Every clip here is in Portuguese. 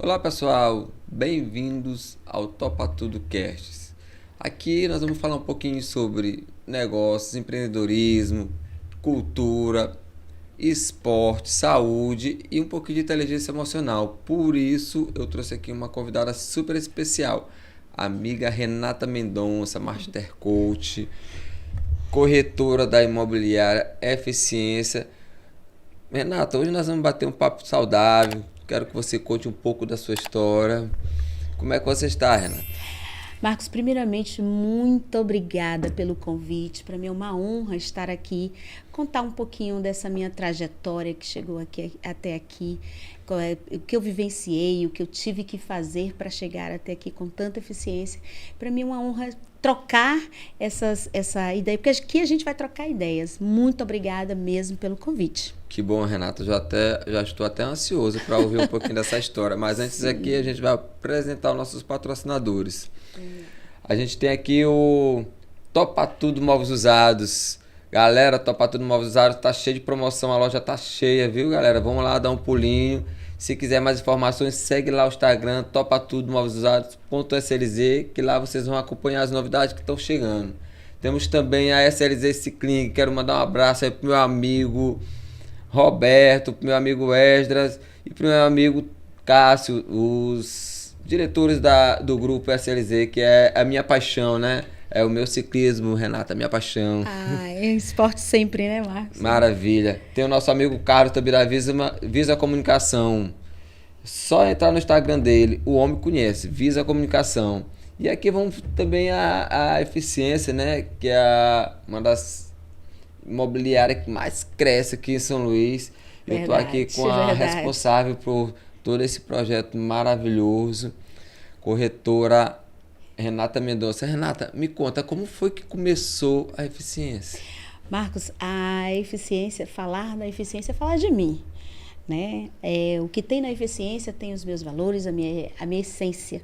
Olá pessoal, bem-vindos ao Topa Tudo Casts. Aqui nós vamos falar um pouquinho sobre negócios, empreendedorismo, cultura, esporte, saúde e um pouquinho de inteligência emocional. Por isso eu trouxe aqui uma convidada super especial, a amiga Renata Mendonça, Master Coach, corretora da imobiliária Eficiência. Renata, hoje nós vamos bater um papo saudável. Quero que você conte um pouco da sua história. Como é que você está, Renata? Marcos, primeiramente, muito obrigada pelo convite. Para mim é uma honra estar aqui, contar um pouquinho dessa minha trajetória que chegou até aqui, o que eu vivenciei, o que eu tive que fazer para chegar até aqui com tanta eficiência. Para mim é uma honra trocar essa ideia, porque aqui a gente vai trocar ideias. Muito obrigada mesmo pelo convite. Que bom, Renata. Já estou até ansioso para ouvir um pouquinho dessa história. Mas antes aqui a gente vai apresentar os nossos patrocinadores. A gente tem aqui o Topa Tudo Móveis Usados. Galera, Topa Tudo Móveis Usados tá cheio de promoção, a loja tá cheia, viu, galera? Vamos lá dar um pulinho. Se quiser mais informações, segue lá o Instagram, Topa Tudo Móveis Usados.slz, que lá vocês vão acompanhar as novidades que estão chegando. Temos também a SLZ Cicling. Quero mandar um abraço aí pro meu amigo Roberto, pro meu amigo Esdras e pro meu amigo Cássio, os diretores do grupo SLZ, que é a minha paixão, né? É o meu ciclismo, Renata, a minha paixão. É esporte sempre, né, Marcos? Maravilha. Tem o nosso amigo Carlos também da Visa Comunicação. Só entrar no Instagram dele, o homem conhece, Visa Comunicação. E aqui vamos também a Eficiência, né? Que é uma das imobiliárias que mais cresce aqui em São Luís. Eu estou aqui com a responsável por todo esse projeto maravilhoso, corretora Renata Mendonça. Renata, me conta, como foi que começou a Eficiência? Marcos, a eficiência, falar da eficiência é falar de mim, né? O que tem na eficiência tem os meus valores, a minha essência.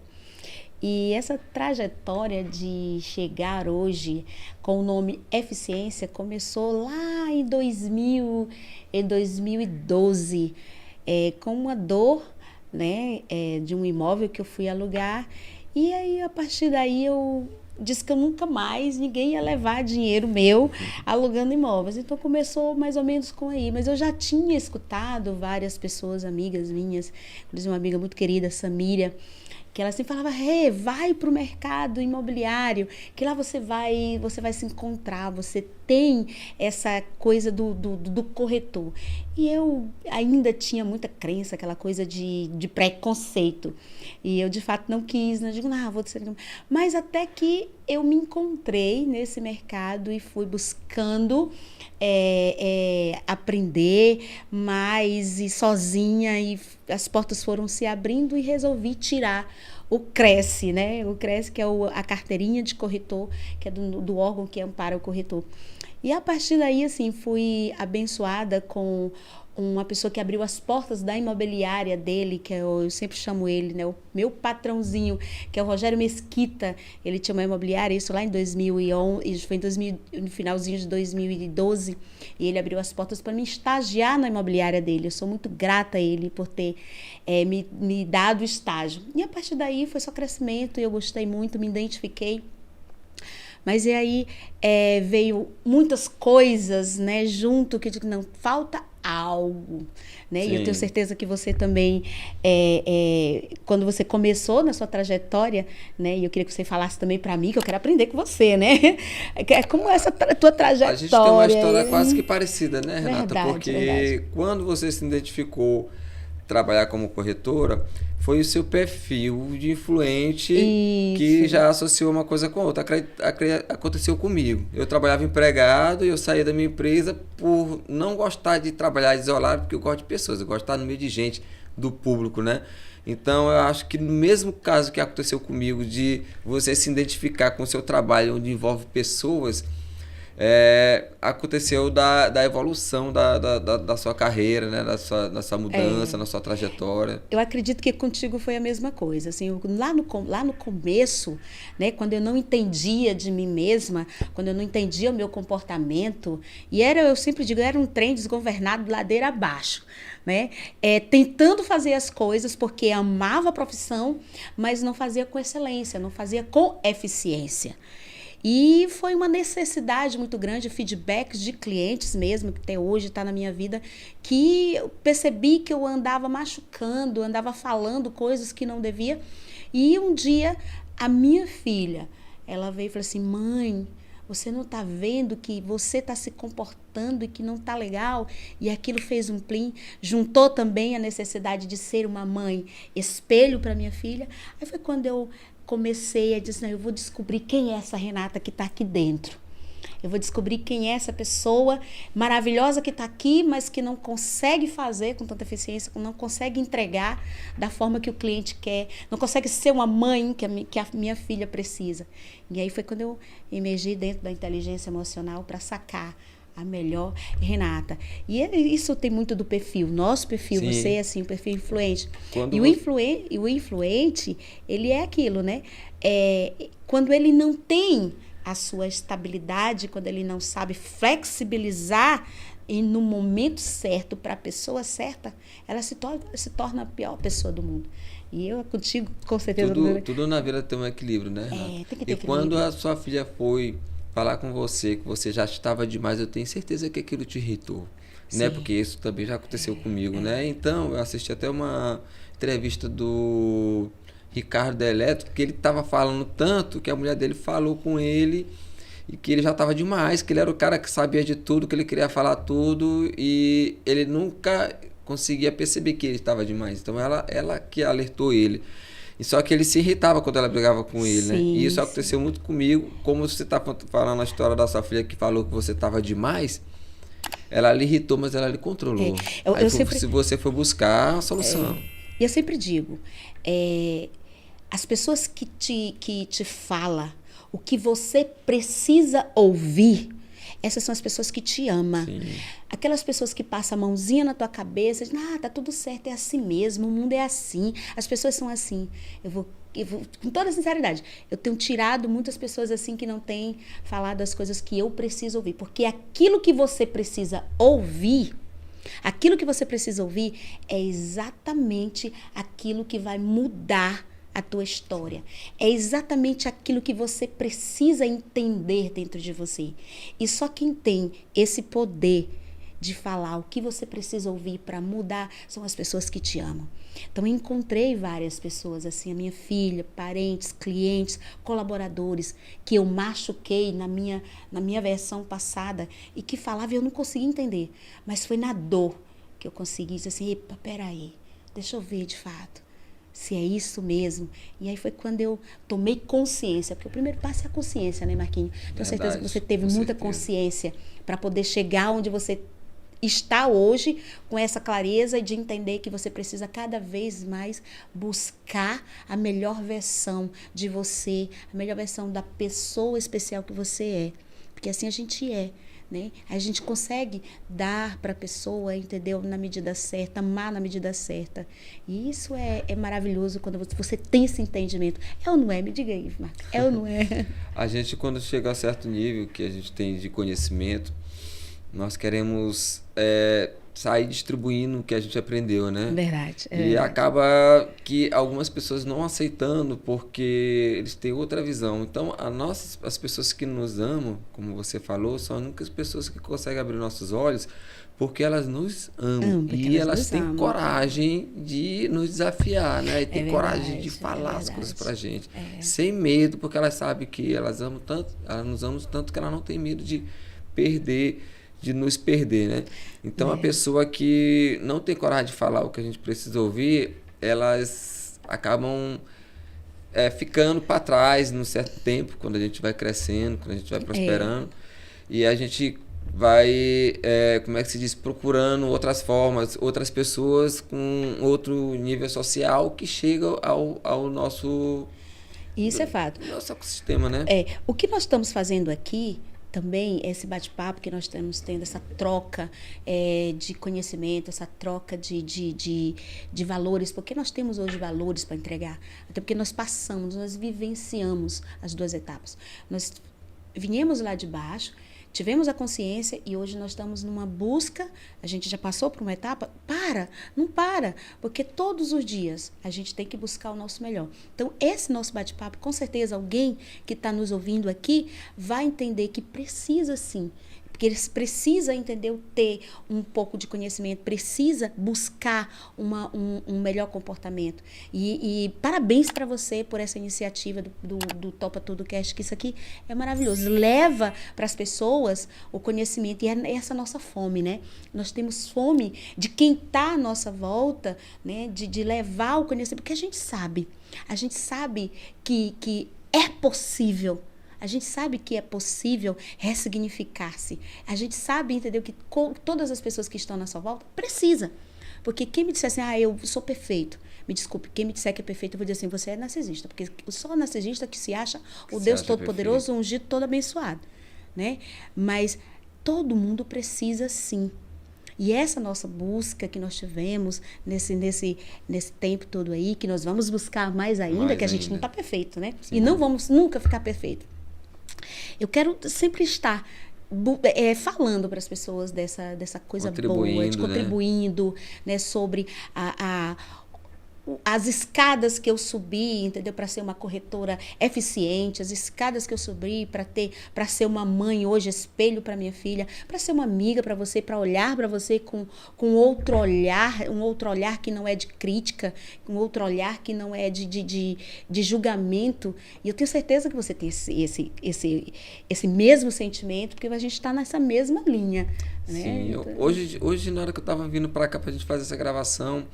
E essa trajetória de chegar hoje com o nome Eficiência começou lá em 2012, com uma dor, né, de um imóvel que eu fui alugar. E aí, a partir daí, eu disse que eu nunca mais, ninguém ia levar dinheiro meu alugando imóveis. Então, começou mais ou menos com aí. Mas eu já tinha escutado várias pessoas, amigas minhas, inclusive uma amiga muito querida, Samíria, que ela sempre falava, vai para o mercado imobiliário, que lá você vai se encontrar, você tem essa coisa do corretor. E eu ainda tinha muita crença, aquela coisa de preconceito. E eu, de fato, não quis, não digo, vou ser... Mas até que eu me encontrei nesse mercado e fui buscando aprender mais e sozinha, e as portas foram se abrindo e resolvi tirar o Cresce, né? O Cresce, que é a carteirinha de corretor, que é do órgão que ampara o corretor. E a partir daí, assim, fui abençoada com uma pessoa que abriu as portas da imobiliária dele, que eu sempre chamo ele, né, o meu patrãozinho, que é o Rogério Mesquita. Ele tinha uma imobiliária, isso lá em 2011, isso foi no finalzinho de 2012, e ele abriu as portas para me estagiar na imobiliária dele. Eu sou muito grata a ele por ter me dado o estágio. E a partir daí foi só crescimento, e eu gostei muito, me identifiquei. Mas e aí veio muitas coisas, né, junto, que eu digo, não, falta algo, né? Sim. E eu tenho certeza que você também, quando você começou na sua trajetória, né, e eu queria que você falasse também para mim, que eu quero aprender com você, né? Como essa tua trajetória. A gente tem uma história quase que parecida, né, Renata? Verdade, porque verdade. Quando você se identificou trabalhar como corretora, foi o seu perfil de influente. Isso. Que já associou uma coisa com outra. Aconteceu comigo. Eu trabalhava empregado e eu saía da minha empresa por não gostar de trabalhar isolado, porque eu gosto de pessoas, eu gosto de estar no meio de gente, do público, né? Então, eu acho que no mesmo caso que aconteceu comigo, de você se identificar com o seu trabalho, onde envolve pessoas, aconteceu da evolução da sua carreira, né? Da sua mudança, na sua trajetória. Eu acredito que contigo foi a mesma coisa. Assim, lá no começo, né, quando eu não entendia de mim mesma, quando eu não entendia o meu comportamento, eu sempre digo, era um trem desgovernado ladeira abaixo, né? Tentando fazer as coisas porque amava a profissão, mas não fazia com excelência, não fazia com eficiência. E foi uma necessidade muito grande, feedbacks de clientes mesmo, que até hoje está na minha vida, que eu percebi que eu andava machucando, andava falando coisas que não devia. E um dia, a minha filha, ela veio e falou assim, mãe, você não está vendo que você está se comportando e que não está legal? E aquilo fez um plim, juntou também a necessidade de ser uma mãe espelho para minha filha. Aí foi quando eu comecei a dizer, não, eu vou descobrir quem é essa Renata que está aqui dentro. Eu vou descobrir quem é essa pessoa maravilhosa que está aqui, mas que não consegue fazer com tanta eficiência, não consegue entregar da forma que o cliente quer, não consegue ser uma mãe que a minha filha precisa. E aí foi quando eu emergi dentro da inteligência emocional para sacar a melhor Renata. E isso tem muito do perfil, nosso perfil, Sim. Você é assim, o perfil influente. E o influente, ele é aquilo, né? Quando ele não tem a sua estabilidade, quando ele não sabe flexibilizar e no momento certo, para a pessoa certa, ela se torna a pior pessoa do mundo. E eu contigo, com certeza... Tudo na vida tem um equilíbrio, né? Tem que ter equilíbrio. Quando a sua filha foi falar com você, que você já estava demais, eu tenho certeza que aquilo te irritou, né? Porque isso também já aconteceu comigo, né? Então, eu assisti até uma entrevista do Ricardo da Eletro, que ele estava falando tanto que a mulher dele falou com ele e que ele já estava demais, que ele era o cara que sabia de tudo, que ele queria falar tudo e ele nunca conseguia perceber que ele estava demais. Então, ela que alertou ele. E só que ele se irritava quando ela brigava com ele, né? E isso aconteceu muito comigo. Como você está falando a história da sua filha que falou que você estava demais, ela lhe irritou, mas ela lhe controlou. Se você for buscar a solução. E eu sempre digo, as pessoas que te falam o que você precisa ouvir, essas são as pessoas que te amam. Sim. Aquelas pessoas que passam a mãozinha na tua cabeça, dizem, tá tudo certo, é assim mesmo, o mundo é assim, as pessoas são assim. Eu vou, com toda sinceridade, eu tenho tirado muitas pessoas assim que não têm falado as coisas que eu preciso ouvir. Porque aquilo que você precisa ouvir é exatamente aquilo que vai mudar a tua história. É exatamente aquilo que você precisa entender dentro de você. E só quem tem esse poder de falar o que você precisa ouvir para mudar são as pessoas que te amam. Então, eu encontrei várias pessoas assim, a minha filha, parentes, clientes, colaboradores, que eu machuquei na minha versão passada e que falava e eu não conseguia entender. Mas foi na dor que eu consegui dizer assim, epa, peraí, deixa eu ver de fato se é isso mesmo. E aí foi quando eu tomei consciência, porque o primeiro passo é a consciência, né, Marquinhos? Tenho certeza que você teve muita consciência para poder chegar onde você está hoje, com essa clareza de entender que você precisa cada vez mais buscar a melhor versão de você, a melhor versão da pessoa especial que você é. Porque assim a gente é. Né? A gente consegue dar para a pessoa, entendeu? Na medida certa, amar na medida certa. E isso é maravilhoso quando você tem esse entendimento. É ou não é? Me diga aí, Marcos. É ou não é? A gente, quando chega a certo nível que a gente tem de conhecimento, nós queremos sair distribuindo o que a gente aprendeu, né? Verdade. E acaba que algumas pessoas não aceitando porque eles têm outra visão. Então, as pessoas que nos amam, como você falou, são as únicas pessoas que conseguem abrir nossos olhos porque elas nos amam. E elas têm coragem de nos desafiar, né? E têm coragem de falar as coisas pra gente. Sem medo, porque elas sabem que elas amam tanto, elas nos amam tanto que elas não têm medo de nos perder, né? Então, a pessoa que não tem coragem de falar o que a gente precisa ouvir, elas acabam ficando para trás num certo tempo, quando a gente vai crescendo, quando a gente vai prosperando. E a gente vai, como é que se diz, procurando outras formas, outras pessoas com outro nível social que chega ao nosso... Isso é fato. Nosso ecossistema, né? O que nós estamos fazendo aqui também esse bate-papo que nós estamos tendo, essa troca de conhecimento, essa troca de valores, porque nós temos hoje valores para entregar, até porque nós vivenciamos as duas etapas. Nós viemos lá de baixo, tivemos a consciência e hoje nós estamos numa busca, a gente já passou por uma etapa, não para, porque todos os dias a gente tem que buscar o nosso melhor. Então, esse nosso bate-papo, com certeza alguém que está nos ouvindo aqui vai entender que precisa sim, porque ele precisa entender, ter um pouco de conhecimento, precisa buscar um melhor comportamento. E parabéns para você por essa iniciativa do Topa Tudo Cast, que isso aqui é maravilhoso. Leva para as pessoas o conhecimento, e é essa nossa fome, né? Nós temos fome de quem está à nossa volta, né? De levar o conhecimento, porque a gente sabe que é possível. A gente sabe que é possível ressignificar-se. A gente sabe, entendeu, que todas as pessoas que estão na sua volta precisam. Porque quem me disser assim, eu sou perfeito, me desculpe, quem me disser que é perfeito, eu vou dizer assim, você é narcisista. Porque só narcisista que se acha o Deus Todo-Poderoso, ungido, todo abençoado. Né? Mas todo mundo precisa sim. E essa nossa busca que nós tivemos nesse tempo todo aí, que nós vamos buscar mais ainda, que a gente não está perfeito, né? Sim. E não vamos nunca ficar perfeito. Eu quero sempre estar falando para as pessoas dessa coisa boa, contribuindo, né, sobre as escadas que eu subi, entendeu? Para ser uma corretora eficiente, as escadas que eu subi para ser uma mãe hoje, espelho para minha filha, para ser uma amiga para você, para olhar para você com outro olhar, um outro olhar que não é de crítica, um outro olhar que não é de julgamento. E eu tenho certeza que você tem esse mesmo sentimento, porque a gente está nessa mesma linha. Né? Sim, hoje na hora que eu estava vindo para cá para a gente fazer essa gravação,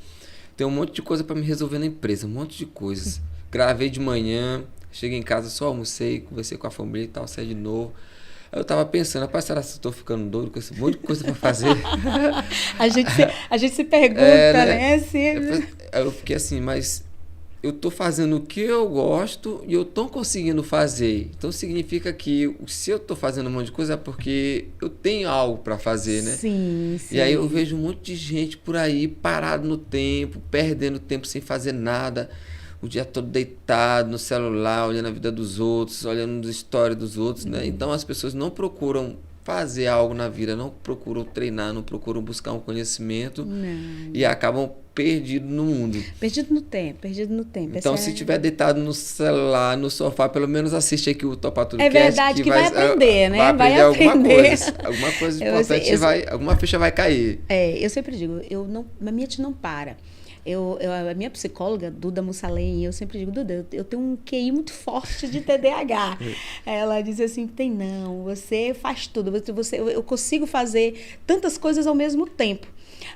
tem um monte de coisa para me resolver na empresa, um monte de coisas. Gravei de manhã, cheguei em casa, só almocei, conversei com a família e tal, saí de novo. Aí eu tava pensando, rapaz, será que eu tô ficando doido com esse monte de coisa para fazer? a gente se pergunta, né? Eu fiquei assim, mas eu tô fazendo o que eu gosto e eu tô conseguindo fazer. Então significa que se eu tô fazendo um monte de coisa é porque eu tenho algo para fazer, né? Sim. E aí eu vejo um monte de gente por aí parado no tempo, perdendo tempo sem fazer nada, o dia todo deitado no celular, olhando a vida dos outros, olhando as histórias dos outros, né? Então as pessoas não procuram fazer algo na vida, não procuram treinar, não procuram buscar um conhecimento e acabam perdidos no mundo. Perdido no tempo. Então, se tiver deitado no celular, no sofá, pelo menos assiste aqui o Topa Tudo Cast. É verdade que vai aprender, né? Vai aprender alguma coisa importante, alguma ficha vai cair. Eu sempre digo, a minha mente não para. A minha psicóloga, Duda Mussalem, eu sempre digo, Duda, eu tenho um QI muito forte de TDAH. Ela diz assim, você faz tudo, eu consigo fazer tantas coisas ao mesmo tempo.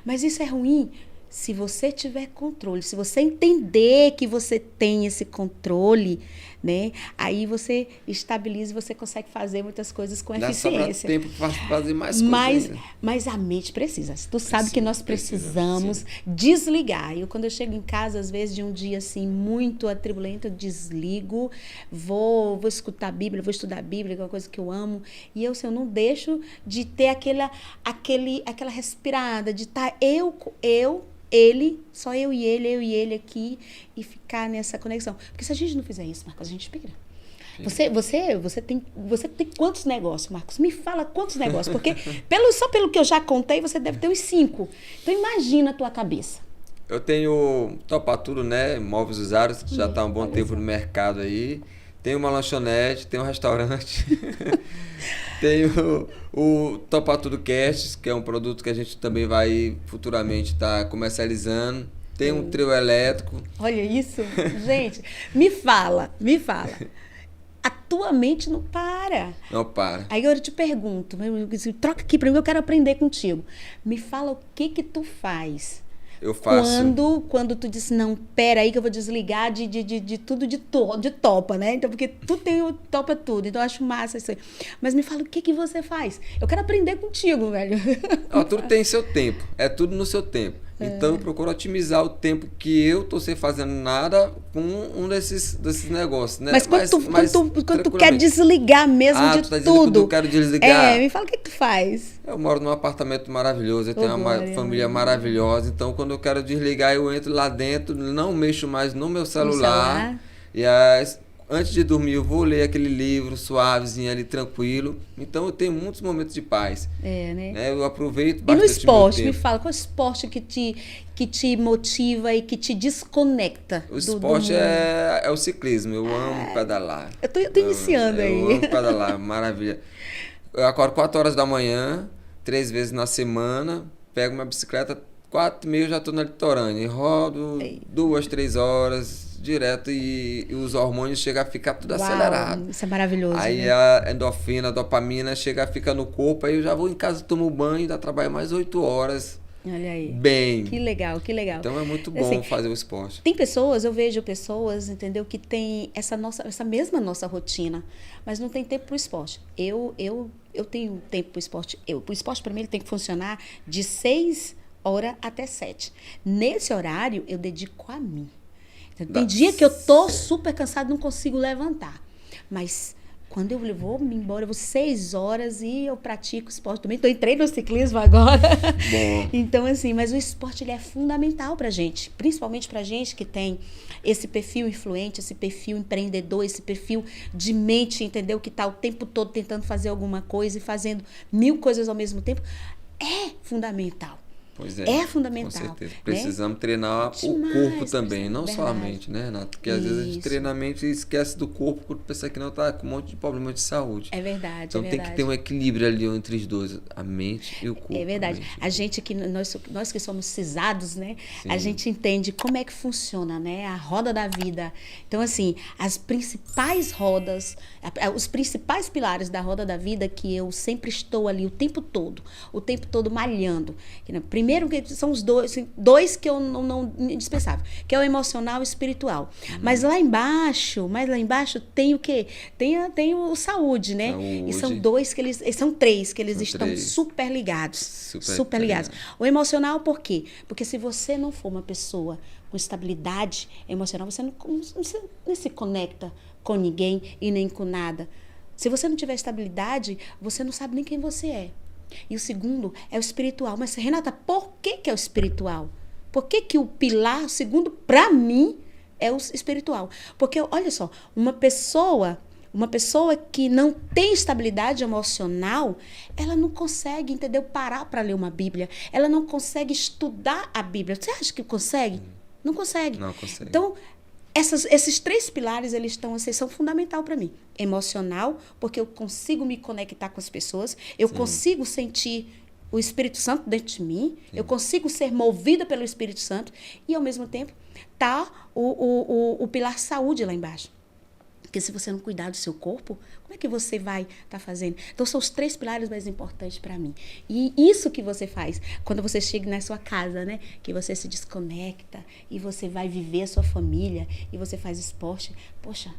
Mas isso é ruim se você tiver controle, se você entender que você tem esse controle, né? Aí você estabiliza e você consegue fazer muitas coisas com eficiência. Dá tempo para fazer mais coisas. Mas a mente precisa. Tu sabe que nós precisamos desligar. Quando eu chego em casa, às vezes, de um dia assim, muito atribulento, eu desligo, vou escutar a Bíblia, vou estudar a Bíblia, que é uma coisa que eu amo. E eu não deixo de ter aquela respirada, de estar ele, só eu e ele aqui, e ficar nessa conexão. Porque se a gente não fizer isso, Marcos, a gente pira. Você tem quantos negócios, Marcos? Me fala quantos negócios, porque só pelo que eu já contei, você deve ter uns 5. Então imagina a tua cabeça. Eu tenho Topa Tudo, né? Móveis usados, que já está há um bom tempo no mercado aí. Tem uma lanchonete, tem um restaurante. Tem o Topa Tudo Cast, que é um produto que a gente também vai futuramente estar comercializando. Tem um trio elétrico. Olha isso, gente. Me fala. A tua mente não para. Não para. Aí eu te pergunto, troca aqui para mim, eu quero aprender contigo. Me fala o que tu faz. Eu faço. Quando tu disse, não, pera aí que eu vou desligar de tudo de topa, né? Então, porque tu tem o Topa Tudo, então eu acho massa isso aí. Mas me fala o que você faz. Eu quero aprender contigo, velho. Tudo tem seu tempo, é tudo no seu tempo. Então eu procuro otimizar o tempo que eu tô sem fazendo nada com um desses negócios, né? Mas quando tu quer desligar mesmo de tu tá dizendo tudo. Que eu quero desligar. Me fala o que tu faz. Eu moro num apartamento maravilhoso, eu tenho uma família maravilhosa, então quando eu quero desligar, eu entro lá dentro, não mexo mais no meu celular. E antes de dormir, eu vou ler aquele livro suavezinho ali, tranquilo. Então eu tenho muitos momentos de paz. Né? Eu aproveito bastante. E no esporte, me fala, qual é o esporte que te motiva e que te desconecta? O esporte é o ciclismo, eu amo pedalar. Eu tô iniciando aí. Eu amo pedalar, maravilha. Eu acordo 4 horas da manhã, 3 vezes na semana, pego minha bicicleta, 4h30 já tô na litorânea. E rodo 2, 3 horas direto e os hormônios chegam a ficar tudo acelerado. Isso é maravilhoso. Aí né? a endorfina, a dopamina chega a ficar no corpo, aí eu já vou em casa, tomo banho e dá trabalho mais 8 horas. Olha aí. Bem. Que legal, que legal. Então é muito bom assim, fazer o esporte. Eu vejo pessoas, entendeu, que tem essa mesma nossa rotina, mas não tem tempo para o esporte. Eu tenho tempo para o esporte. O esporte para mim ele tem que funcionar de 6 horas até 7. Nesse horário eu dedico a mim. Tem dia que eu tô super cansada, não consigo levantar. Mas quando eu vou me embora, eu vou 6 horas e eu pratico esporte também. Entrei no ciclismo agora. Bom. Então, assim, mas o esporte ele é fundamental pra gente. Principalmente pra gente que tem esse perfil influente, esse perfil empreendedor, esse perfil de mente, entendeu? Que tá o tempo todo tentando fazer alguma coisa e fazendo 1000 coisas ao mesmo tempo. É fundamental. Pois é. É fundamental. Com certeza. Precisamos treinar o corpo também, não só a mente, né, Renato? Porque às vezes a gente treina a mente e esquece do corpo quando pensa que não tá com um monte de problema de saúde. É verdade, então tem que ter um equilíbrio ali entre os dois, a mente e o corpo. É verdade. A gente que nós que somos cisados, né? Sim. A gente entende como é que funciona, né? A roda da vida. Então assim, as principais rodas, os principais pilares da roda da vida que eu sempre estou ali o tempo todo malhando. Primeiro que são os dois que eu não indispensável, que é o emocional e o espiritual. Mas lá embaixo tem o quê? Tem o saúde, né? E são três que eles estão super ligados. Super ligados. O emocional, por quê? Porque se você não for uma pessoa com estabilidade emocional, você não se conecta com ninguém e nem com nada. Se você não tiver estabilidade, você não sabe nem quem você é. E o segundo é o espiritual. Mas, Renata, por que é o espiritual? Por que o pilar, o segundo, para mim, é o espiritual? Porque, olha só, uma pessoa que não tem estabilidade emocional, ela não consegue, entendeu? Parar para ler uma Bíblia. Ela não consegue estudar a Bíblia. Você acha que consegue? Não consegue. Não consegue. Então, esses 3 pilares, eles são fundamental para mim. Emocional, porque eu consigo me conectar com as pessoas, eu consigo sentir o Espírito Santo dentro de mim, eu consigo ser movida pelo Espírito Santo e, ao mesmo tempo, tá o pilar saúde lá embaixo. Porque se você não cuidar do seu corpo, como é que você vai estar fazendo? Então, são os 3 pilares mais importantes para mim. E isso que você faz quando você chega na sua casa, né? Que você se desconecta e você vai viver a sua família e você faz esporte. Poxa,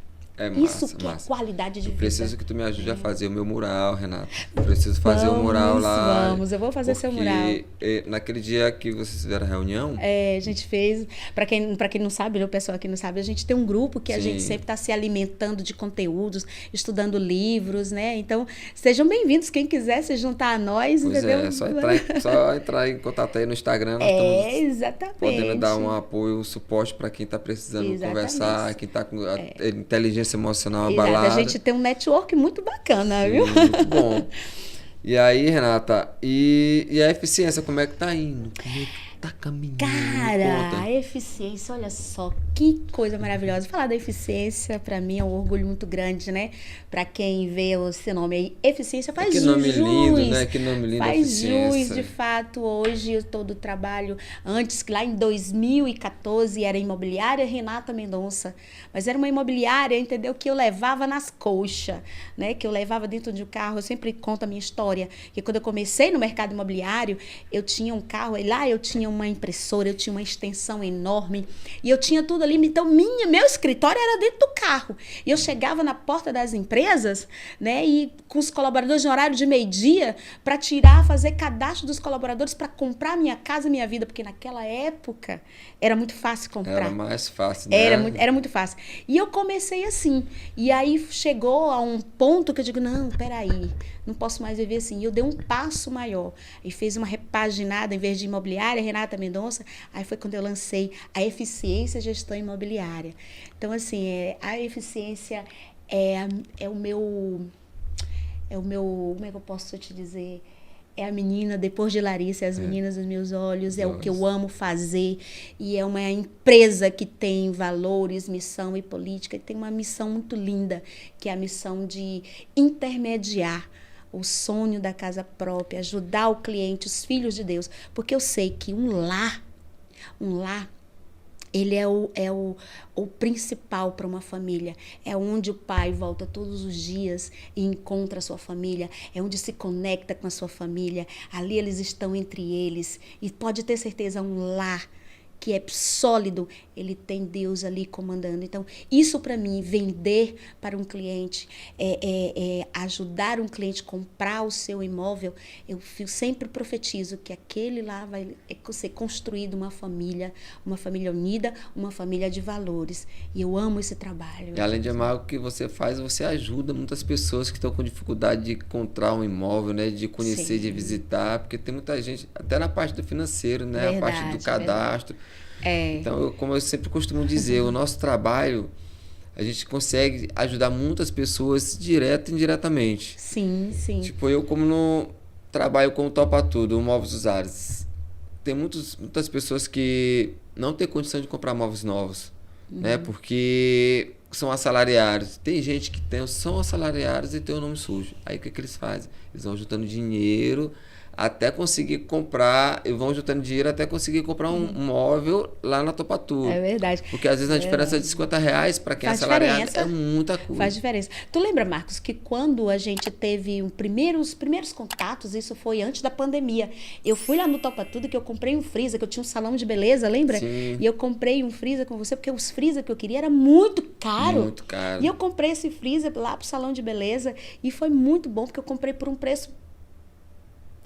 isso que é qualidade de vida. Preciso que tu me ajude a fazer o meu mural, Renata. Preciso fazer o mural lá. Eu vou fazer seu mural. Naquele dia que vocês fizeram a reunião... a gente fez... Para quem não sabe, o pessoal aqui não sabe, a gente tem um grupo que a gente sempre está se alimentando de conteúdos, estudando livros, né? Então, sejam bem-vindos. Quem quiser se juntar a nós, pois entendeu? É só entrar em contato aí no Instagram. Nós estamos exatamente. podendo dar um apoio, um suporte para quem está precisando conversar, quem está com a inteligência emocional abalada. A gente tem um network muito bacana, sim, viu? Muito bom. E aí, Renata, e a eficiência, como é que tá indo? Como é que tá caminhando? Cara, a eficiência, olha só, que coisa maravilhosa. Falar da eficiência, pra mim, é um orgulho muito grande, né? Pra quem vê esse nome aí, eficiência faz jus. Que nome lindo, né? Que nome lindo, faz eficiência. Jus, de fato, hoje todo o trabalho, antes, lá em 2014, era imobiliária Renata Mendonça, mas era uma imobiliária, entendeu? Que eu levava nas coxas, né? Que eu levava dentro de um carro, eu sempre conto a minha história, que quando eu comecei no mercado imobiliário, eu tinha um carro, e lá eu tinha uma impressora, eu tinha uma extensão enorme, e eu tinha tudo ali. Então, meu escritório era dentro do carro. E eu chegava na porta das empresas, né? E com os colaboradores no horário de meio-dia para fazer cadastro dos colaboradores para comprar minha casa, minha vida. Porque naquela época era muito fácil comprar. Era mais fácil, né? Era muito fácil. E eu comecei assim. E aí chegou a um ponto que eu digo, não, peraí, não posso mais viver assim. E eu dei um passo maior. E fez uma repaginada, em vez de imobiliária, Renata Mendonça. Aí foi quando eu lancei a Eficiência Gestão Imobiliária. Então, assim, a eficiência é o meu... Como é que eu posso te dizer? É a menina, depois de Larissa, é as meninas dos meus olhos, é o que eu amo fazer. E é uma empresa que tem valores, missão e política. E tem uma missão muito linda, que é a missão de intermediar o sonho da casa própria, ajudar o cliente, os filhos de Deus. Porque eu sei que um lar, ele é o principal para uma família. É onde o pai volta todos os dias e encontra a sua família. É onde se conecta com a sua família. Ali eles estão entre eles. E pode ter certeza, um lar que é sólido, ele tem Deus ali comandando. Então, isso para mim, vender para um cliente, ajudar um cliente a comprar o seu imóvel, eu sempre profetizo que aquele lá vai ser construído uma família unida, uma família de valores. E eu amo esse trabalho. E além de amar o que você faz, você ajuda muitas pessoas que estão com dificuldade de encontrar um imóvel, né? De conhecer, sim, de visitar, porque tem muita gente, até na parte do financeiro, né? Verdade, a parte do cadastro. Então, como eu sempre costumo dizer, o nosso trabalho, a gente consegue ajudar muitas pessoas direto e indiretamente. Sim, sim. Tipo, eu como no trabalho com o Topa Tudo, móveis usados, tem muitas pessoas que não têm condição de comprar móveis novos, né? Porque são assalariados. Tem gente que são assalariados e tem o nome sujo. Aí o que eles fazem? Eles vão juntando dinheiro até conseguir comprar, e vão juntando dinheiro até conseguir comprar um móvel lá na Topa Tudo. É verdade. Porque às vezes a diferença de R$50 para quem é assalariado é muita coisa. Faz diferença. Tu lembra, Marcos, que quando a gente teve os primeiros contatos, isso foi antes da pandemia, eu fui lá no Topa Tudo que eu comprei um freezer, que eu tinha um salão de beleza, lembra? Sim. E eu comprei um freezer com você, porque os freezer que eu queria era muito caro. Muito caro. E eu comprei esse freezer lá pro salão de beleza e foi muito bom, porque eu comprei por um preço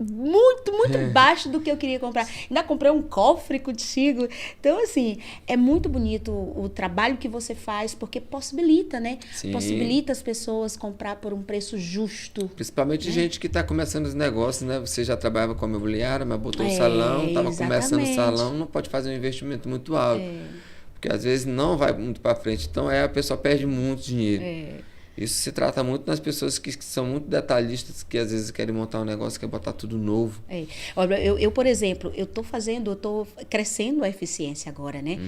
muito baixo do que eu queria comprar. Ainda comprei um cofre contigo. Então, assim, é muito bonito o trabalho que você faz, porque possibilita, né? Sim. Possibilita as pessoas comprar por um preço justo. Principalmente, né? Gente que está começando os negócios, né? Você já trabalhava com a imobiliária, mas botou um salão, estava começando o salão, não pode fazer um investimento muito alto. Porque às vezes não vai muito para frente. Então, a pessoa perde muito dinheiro. Isso se trata muito nas pessoas que são muito detalhistas, que às vezes querem montar um negócio, querem botar tudo novo. Olha, eu, por exemplo, eu estou crescendo a eficiência agora, né?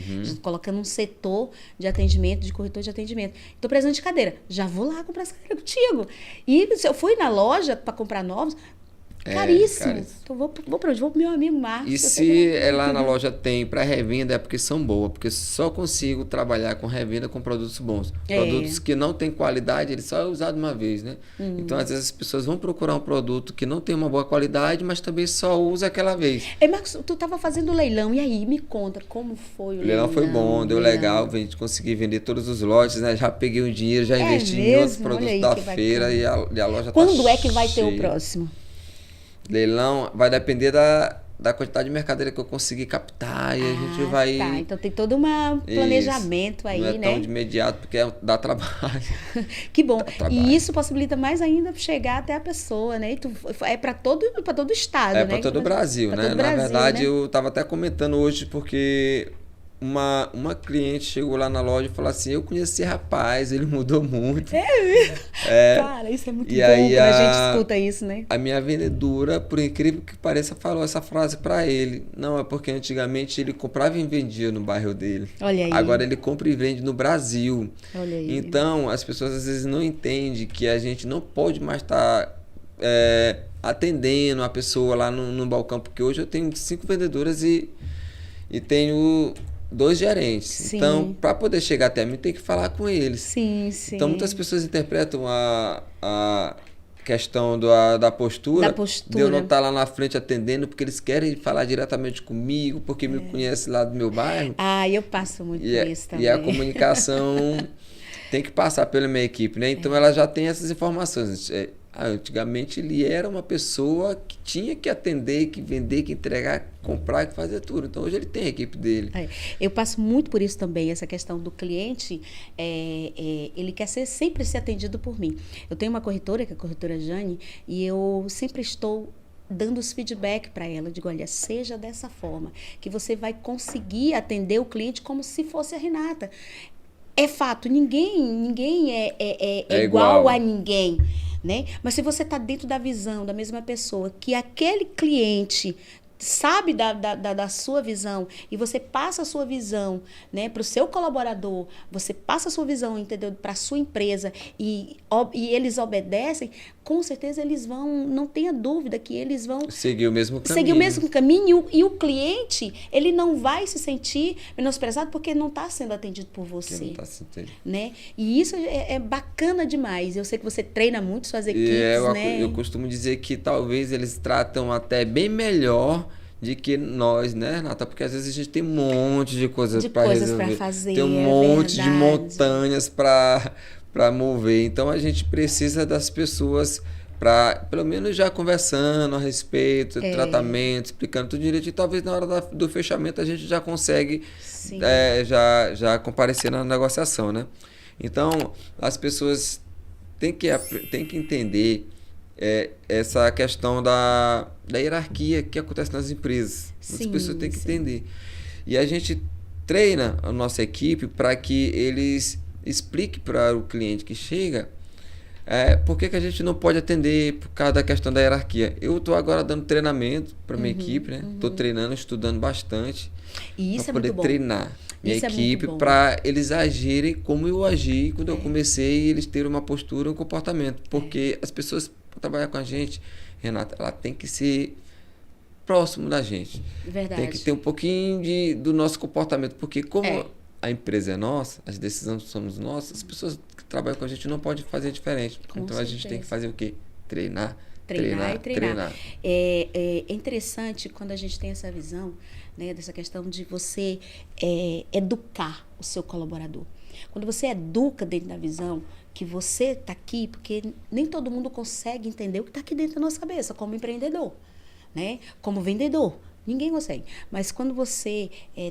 Colocando um setor de atendimento, de corretor de atendimento. Estou precisando de cadeira. Já vou lá comprar essa cadeira contigo. E se eu fui na loja para comprar novos, caríssimo. Então vou para onde? Vou pro meu amigo Marcos. E se lá na loja tem para revenda, é porque são boas, porque só consigo trabalhar com revenda com produtos bons. Produtos que não têm qualidade, ele só é usado uma vez, né? Então, às vezes, as pessoas vão procurar um produto que não tem uma boa qualidade, mas também só usa aquela vez. Marcos, tu estava fazendo leilão, e aí, me conta, como foi o leilão? O leilão foi bom, deu legal, consegui vender todos os lotes, né? Já peguei o dinheiro, já investi em outros produtos da feira e a loja Quando é que vai ter o próximo? Leilão vai depender da quantidade de mercadoria que eu conseguir captar e a gente vai... Tá, então tem todo um planejamento aí, né? Não é tão de imediato, porque dá trabalho. Que bom. E isso possibilita mais ainda chegar até a pessoa, né? É para todo o estado, né? É para todo o Brasil, né? Na verdade, eu estava até comentando hoje, porque uma cliente chegou lá na loja e falou assim, eu conheci esse rapaz, ele mudou muito. Cara, isso é muito bom quando a gente escuta isso, né? A minha vendedora, por incrível que pareça, falou essa frase para ele. Não, é porque antigamente ele comprava e vendia no bairro dele. Olha aí. Agora ele compra e vende no Brasil. Olha aí. Então, as pessoas às vezes não entendem que a gente não pode mais estar atendendo a pessoa lá no balcão, porque hoje eu tenho 5 vendedoras e tenho 2 gerentes. Sim. Então, para poder chegar até mim, tem que falar com eles. Sim, sim. Então, muitas pessoas interpretam questão da postura, Da postura. de eu não estar lá na frente atendendo, porque eles querem falar diretamente comigo, porque me conhecem lá do meu bairro. Ah, eu passo muito por isso também. E a comunicação tem que passar pela minha equipe, né? Então ela já tem essas informações. Antigamente ele era uma pessoa que tinha que atender, que vender, que entregar, comprar, que fazer tudo. Então hoje ele tem a equipe dele. Eu passo muito por isso também, essa questão do cliente, ele quer sempre ser atendido por mim. Eu tenho uma corretora, que é a corretora Jane, e eu sempre estou dando os feedback para ela. Eu digo, olha, seja dessa forma, que você vai conseguir atender o cliente como se fosse a Renata. É fato, ninguém é igual a ninguém, né? Mas se você está dentro da visão da mesma pessoa, que aquele cliente sabe da sua visão e você passa a sua visão, né, para o seu colaborador, você passa a sua visão, entendeu, para a sua empresa e eles obedecem, com certeza eles vão, não tenha dúvida que eles vão seguir o mesmo caminho. Seguir o mesmo caminho e o cliente, ele não vai se sentir menosprezado porque não está sendo atendido por você. Não tá se entendendo. Né? E isso é bacana demais. Eu sei que você treina muito suas equipes, né? Eu costumo dizer que talvez eles tratam até bem melhor de que nós, né, Renata? Porque às vezes a gente tem um monte de coisas para resolver. Pra fazer, tem um monte verdade. de montanhas para mover. Então a gente precisa das pessoas para, pelo menos, já conversando a respeito, tratamento, explicando tudo direito. E talvez na hora do fechamento a gente já consegue já comparecer na negociação, né? Então as pessoas têm que entender essa questão da hierarquia que acontece nas empresas. As pessoas têm que entender. E a gente treina a nossa equipe para que eles expliquem para o cliente que chega por que a gente não pode atender por causa da questão da hierarquia. Eu estou agora dando treinamento para minha equipe, né? Estou treinando, estudando bastante para poder treinar minha equipe para eles agirem como eu agi quando eu comecei, eles terem uma postura, um comportamento. Porque as pessoas para trabalhar com a gente, Renata, ela tem que ser próximo da gente. Verdade. Tem que ter um pouquinho do nosso comportamento, porque como a empresa é nossa, as decisões somos nossas, as pessoas que trabalham com a gente não podem fazer diferente. Então a gente tem que fazer o quê? Treinar. É interessante quando a gente tem essa visão, né, dessa questão de você educar o seu colaborador. Quando você educa dentro da visão que você está aqui, porque nem todo mundo consegue entender o que está aqui dentro da nossa cabeça, como empreendedor, né? Como vendedor. Ninguém consegue. Mas quando você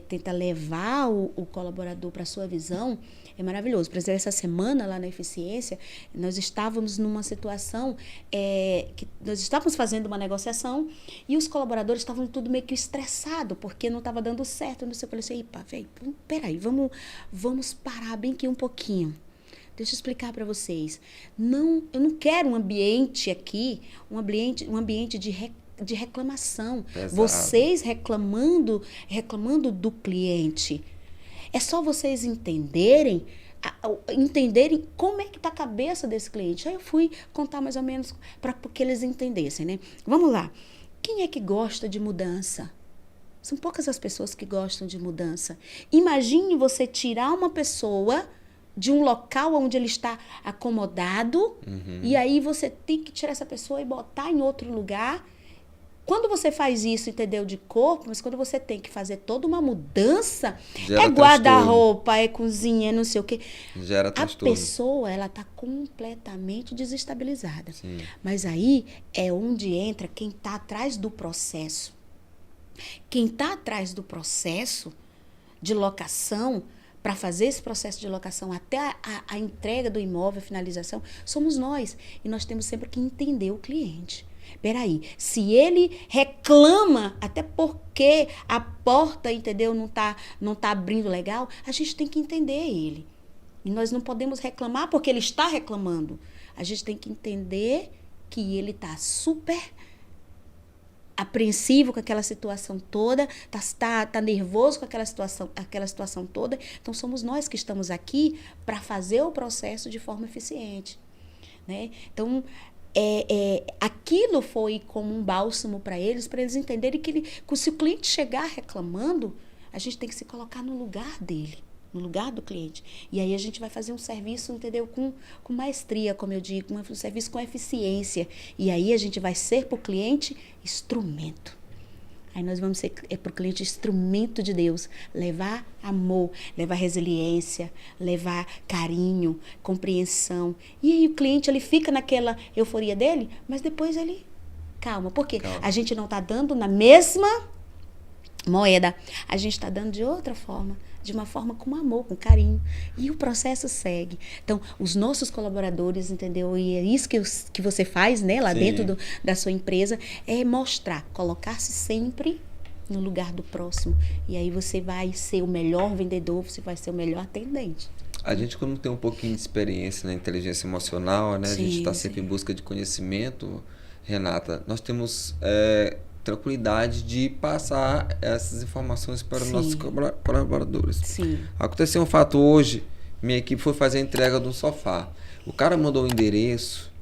tenta levar o colaborador para a sua visão, é maravilhoso. Por exemplo, essa semana lá na Eficiência, nós estávamos numa situação que nós estávamos fazendo uma negociação e os colaboradores estavam tudo meio que estressados, porque não estava dando certo. Eu falei assim, velho, peraí, vamos parar bem aqui um pouquinho. Deixa eu explicar para vocês. Eu não quero um ambiente aqui, um ambiente de reclamação. Exato. Vocês reclamando do cliente. É só vocês entenderem como é que está a cabeça desse cliente. Aí eu fui contar mais ou menos para que eles entendessem, né? Vamos lá. Quem é que gosta de mudança? São poucas as pessoas que gostam de mudança. Imagine você tirar uma pessoa de um local onde ele está acomodado e aí você tem que tirar essa pessoa e botar em outro lugar. Quando você faz isso, entendeu, de corpo, mas quando você tem que fazer toda uma mudança, gera guarda-roupa, cozinha, não sei o quê. Gera transtorno. A pessoa, ela está completamente desestabilizada. Sim. Mas aí é onde entra quem está atrás do processo. Quem está atrás do processo de locação, para fazer esse processo de locação até a entrega do imóvel, a finalização, somos nós. E nós temos sempre que entender o cliente. Peraí, se ele reclama, até porque a porta, entendeu, não tá abrindo legal, a gente tem que entender ele. E nós não podemos reclamar porque ele está reclamando. A gente tem que entender que ele está super apreensivo com aquela situação toda, tá nervoso com aquela situação toda. Então, somos nós que estamos aqui para fazer o processo de forma eficiente, né? Então, aquilo foi como um bálsamo para eles entenderem que se o cliente chegar reclamando, a gente tem que se colocar no lugar dele. no lugar do cliente. E aí a gente vai fazer um serviço, entendeu? Com maestria, como eu digo, um serviço com eficiência. E aí a gente vai ser para o cliente instrumento. Aí nós vamos ser para o cliente instrumento de Deus, levar amor, levar resiliência, levar carinho, compreensão. E aí o cliente ele fica naquela euforia dele, mas depois ele calma. Por quê? A gente não está dando na mesma moeda, a gente está dando de outra forma, de uma forma com amor, com carinho. E o processo segue. Então, os nossos colaboradores, entendeu? E é isso que você faz, né, lá dentro da sua empresa, é mostrar, colocar-se sempre no lugar do próximo. E aí você vai ser o melhor vendedor, você vai ser o melhor atendente. A gente, quando tem um pouquinho de experiência na inteligência emocional, né, a gente está sempre em busca de conhecimento, Renata, nós temos tranquilidade de passar essas informações para os nossos colaboradores. Sim. Aconteceu um fato hoje, minha equipe foi fazer a entrega de um sofá. O cara mandou o endereço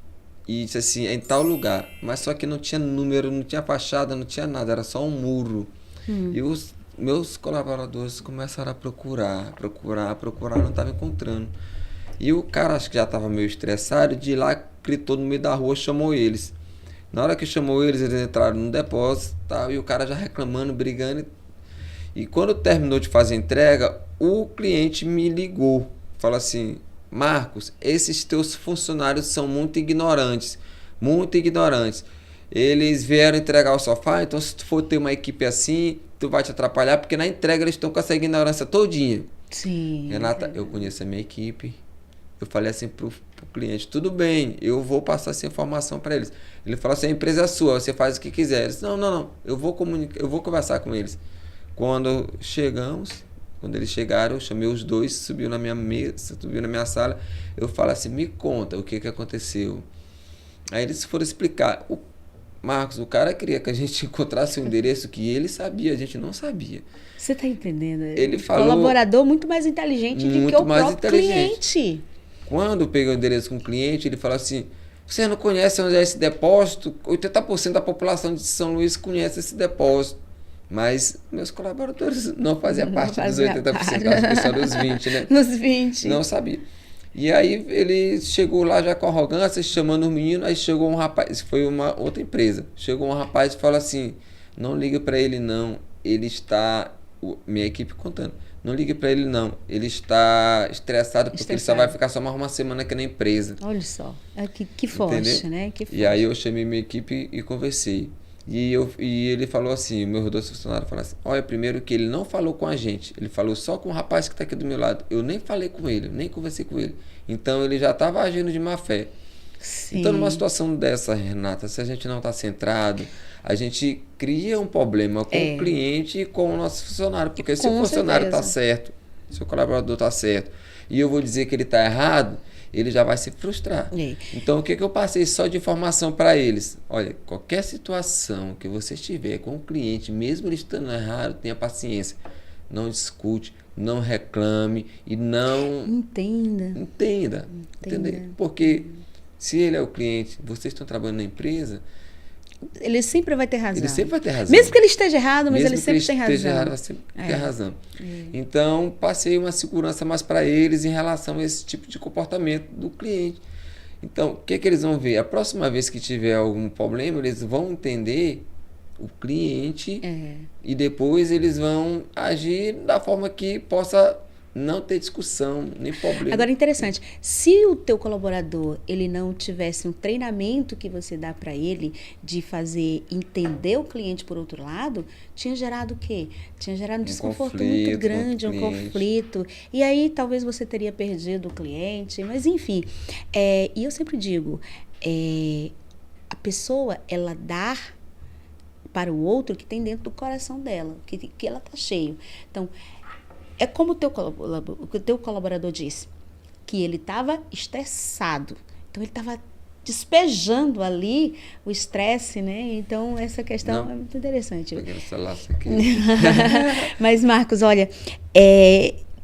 e disse assim, é em tal lugar, mas só que não tinha número, não tinha fachada, não tinha nada, era só um muro. E os meus colaboradores começaram a procurar, não estavam encontrando. E o cara, acho que já estava meio estressado, de lá gritou no meio da rua, chamou eles. Na hora que chamou eles entraram no depósito, tal, e o cara já reclamando, brigando. E quando terminou de fazer a entrega, o cliente me ligou. Falou assim, Marcos, esses teus funcionários são muito ignorantes. Muito ignorantes. Eles vieram entregar o sofá, então se tu for ter uma equipe assim, tu vai te atrapalhar, porque na entrega eles estão com essa ignorância todinha. Sim. Renata, eu conheço a minha equipe. Eu falei assim pro cliente, tudo bem, eu vou passar essa informação para eles. Ele falou assim, a empresa é sua, você faz o que quiser. Eu disse, não, eu vou conversar com eles. Quando eles chegaram, eu chamei os dois, subiu na minha mesa, subiu na minha sala, eu falo assim, me conta o que aconteceu. Aí eles foram explicar. Marcos, o cara queria que a gente encontrasse o endereço que ele sabia, a gente não sabia. Você está entendendo? Ele falou, colaborador muito mais inteligente do que o próprio cliente. Quando eu peguei o endereço com o cliente, ele falou assim, você não conhece onde é esse depósito? 80% da população de São Luís conhece esse depósito. Mas meus colaboradores não faziam parte dos 80%, acho que só dos 20%, né? Nos 20%. Não sabia. E aí ele chegou lá já com arrogância, chamando o menino, aí chegou um rapaz, foi uma outra empresa, chegou um rapaz e falou assim, não liga para ele não, ele está, minha equipe contando, não ligue para ele não, ele está estressado porque ele só vai ficar só mais uma semana aqui na empresa. Olha só, que forte, entendeu? Né? Que forte. E aí eu chamei minha equipe e conversei. E ele falou assim, meus dois funcionários falaram assim, olha, primeiro que ele não falou com a gente, ele falou só com o rapaz que está aqui do meu lado, eu nem falei com ele, nem conversei com ele, então ele já estava agindo de má fé. Sim. Então numa situação dessa, Renata, se a gente não está centrado, a gente cria um problema com o cliente e com o nosso funcionário, porque se o funcionário está certo, se o colaborador está certo, e eu vou dizer que ele está errado, ele já vai se frustrar. Então, o que eu passei só de informação para eles? Olha, qualquer situação que você estiver com o cliente, mesmo ele estando errado, tenha paciência. Não discute, não reclame e não... Entenda. Porque se ele é o cliente, vocês estão trabalhando na empresa... Ele sempre vai ter razão. Ele sempre vai ter razão. Mesmo que ele esteja errado, mas ele sempre tem razão. Mesmo que ele esteja errado, vai sempre ter razão. Então, passei uma segurança mais para eles em relação a esse tipo de comportamento do cliente. Então, o que eles vão ver? A próxima vez que tiver algum problema, eles vão entender o cliente e depois eles vão agir da forma que possa não ter discussão, nem problema. Agora, interessante, se o teu colaborador, ele não tivesse um treinamento que você dá para ele de fazer entender o cliente por outro lado, tinha gerado o quê? Tinha gerado um desconforto muito grande, um conflito. E aí, talvez você teria perdido o cliente. Mas, enfim, e eu sempre digo, a pessoa, ela dá para o outro que tem dentro do coração dela, que ela tá cheio. Então, é como o teu colaborador disse, que ele estava estressado. Então, ele estava despejando ali o estresse, né? Então, essa questão é muito interessante. Mas, Marcos, olha,